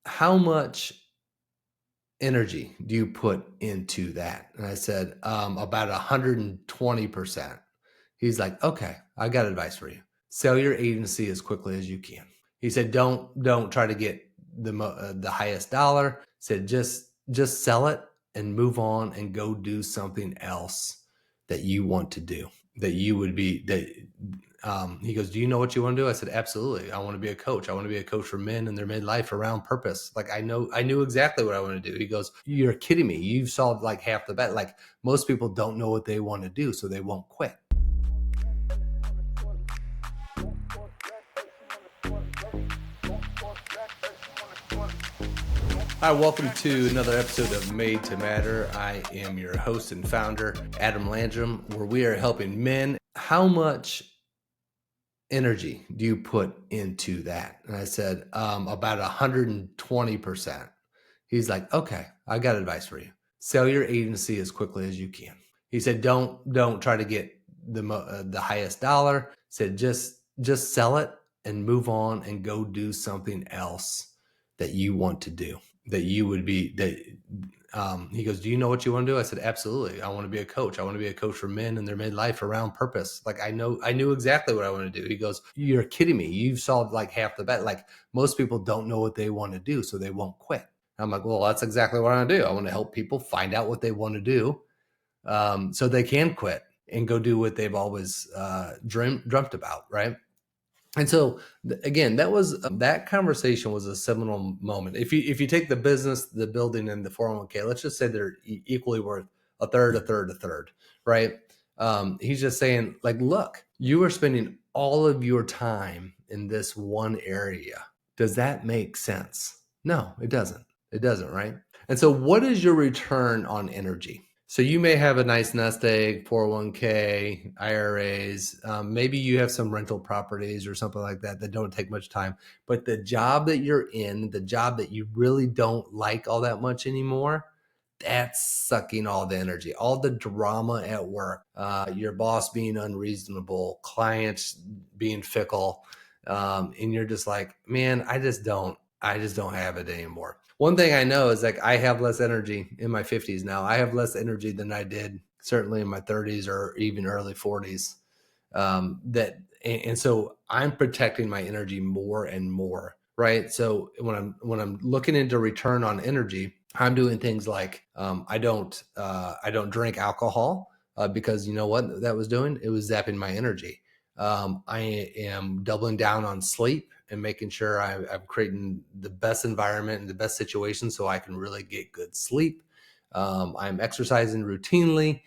how much energy do you put into that? And I said, about 120%. He's like, okay, I got advice for you. Sell your agency as quickly as you can. He said, don't try to get the highest dollar. He said, just sell it and move on and go do something else that you want to do, that you would be that. He goes, do you know what you want to do? I said, absolutely. I want to be a coach. I want to be a coach for men in their midlife around purpose. Like I knew exactly what I want to do. He goes, you're kidding me. You've solved like half the bet. Like most people don't know what they want to do, so they won't quit. Hi, welcome to another episode of Made to Matter. I am your host and founder, Adam Landrum, where we are helping men. How much energy do you put into that? And I said, about 120%. He's like, okay, I got advice for you. Sell your agency as quickly as you can. He said, don't try to get the highest dollar. He said, just sell it and move on and go do something else that you want to do, that you would be that. He goes, do you know what you want to do? I said, absolutely. I want to be a coach. I want to be a coach for men in their midlife around purpose. Like I knew exactly what I want to do. He goes, you're kidding me. You've solved like half the bet. Like most people don't know what they want to do, so they won't quit. I'm like, well, that's exactly what I want to do. I want to help people find out what they want to do, so they can quit and go do what they've always dreamt about, right? And so again, that conversation was a seminal moment. If you take the business, the building, and the 401k, let's just say they're equally worth a third, right? He's just saying, like, look, you are spending all of your time in this one area. Does that make sense? No, it doesn't. It doesn't, right? And so what is your return on energy? So you may have a nice nest egg, 401k, IRAs. Maybe you have some rental properties or something like that that don't take much time. But the job that you're in, the job that you really don't like all that much anymore, that's sucking all the energy, all the drama at work, your boss being unreasonable, clients being fickle. And you're just like, man, I just don't have it anymore. One thing I know is like I have less energy in my 50s now. I have less energy than I did certainly in my 30s or even early 40s. And so I'm protecting my energy more and more, right? So when I'm looking into return on energy, I'm doing things like I don't drink alcohol because you know what that was doing? It was zapping my energy. I am doubling down on sleep and making sure I'm creating the best environment and the best situation so I can really get good sleep. I'm exercising routinely.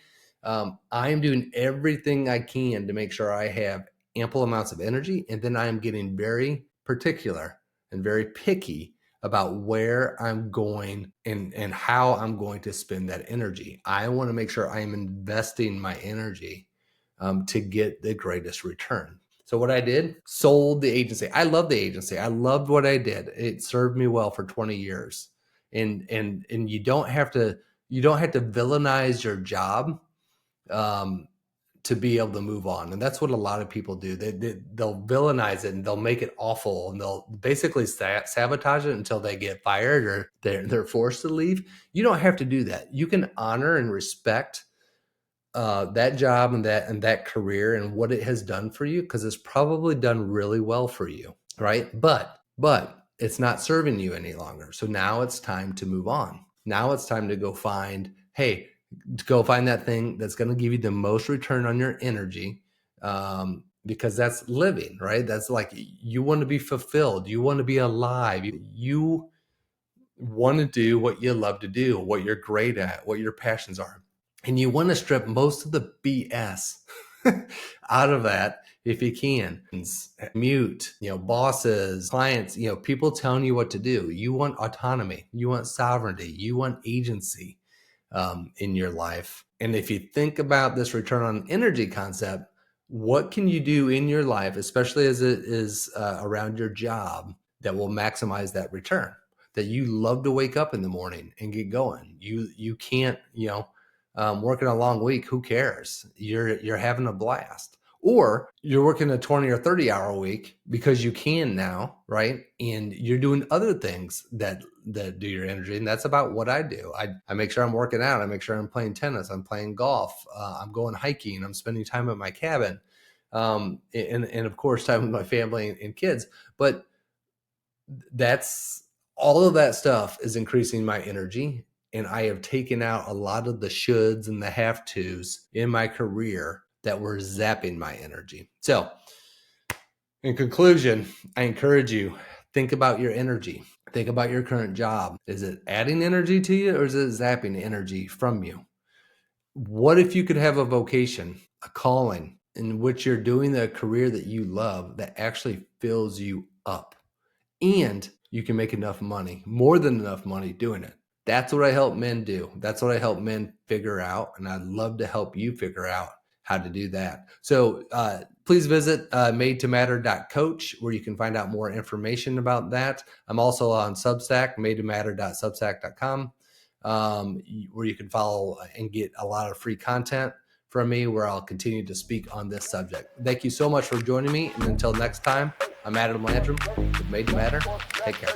I'm doing everything I can to make sure I have ample amounts of energy. And then I'm getting very particular and very picky about where I'm going and how I'm going to spend that energy. I want to make sure I am investing my energy to get the greatest return. So what I did, sold the agency. I love the agency. I loved what I did. It served me well for 20 years. And you don't have to villainize your job to be able to move on. And that's what a lot of people do. They'll villainize it and they'll make it awful and they'll basically sabotage it until they get fired or they're forced to leave. You don't have to do that. You can honor and respect that job and that career and what it has done for you, because it's probably done really well for you, right? But it's not serving you any longer. So now it's time to move on. Now it's time to go find that thing that's going to give you the most return on your energy, because that's living, right? That's like you want to be fulfilled. You want to be alive. You want to do what you love to do, what you're great at, what your passions are. And you want to strip most of the BS out of that if you can. Mute, bosses, clients, people telling you what to do. You want autonomy. You want sovereignty. You want agency in your life. And if you think about this return on energy concept, what can you do in your life, especially as it is around your job, that will maximize that return? That you love to wake up in the morning and get going. You can't, working a long week, who cares? You're having a blast. Or you're working a 20 or 30 hour week because you can now, right? And you're doing other things that do your energy. And that's about what I do. I make sure I'm working out. I make sure I'm playing tennis. I'm playing golf. I'm going hiking. I'm spending time at my cabin. And of course, time with my family and kids. But that's all of that stuff is increasing my energy. And I have taken out a lot of the shoulds and the have tos in my career that were zapping my energy. So, in conclusion, I encourage you, think about your energy. Think about your current job. Is it adding energy to you or is it zapping energy from you? What if you could have a vocation, a calling in which you're doing the career that you love that actually fills you up? And you can make enough money, more than enough money doing it. That's what I help men do. That's what I help men figure out. And I'd love to help you figure out how to do that. So please visit madetomatter.coach where you can find out more information about that. I'm also on Substack, madetomatter.substack.com, where you can follow and get a lot of free content from me where I'll continue to speak on this subject. Thank you so much for joining me. And until next time, I'm Adam Landrum with Made to Matter. Take care.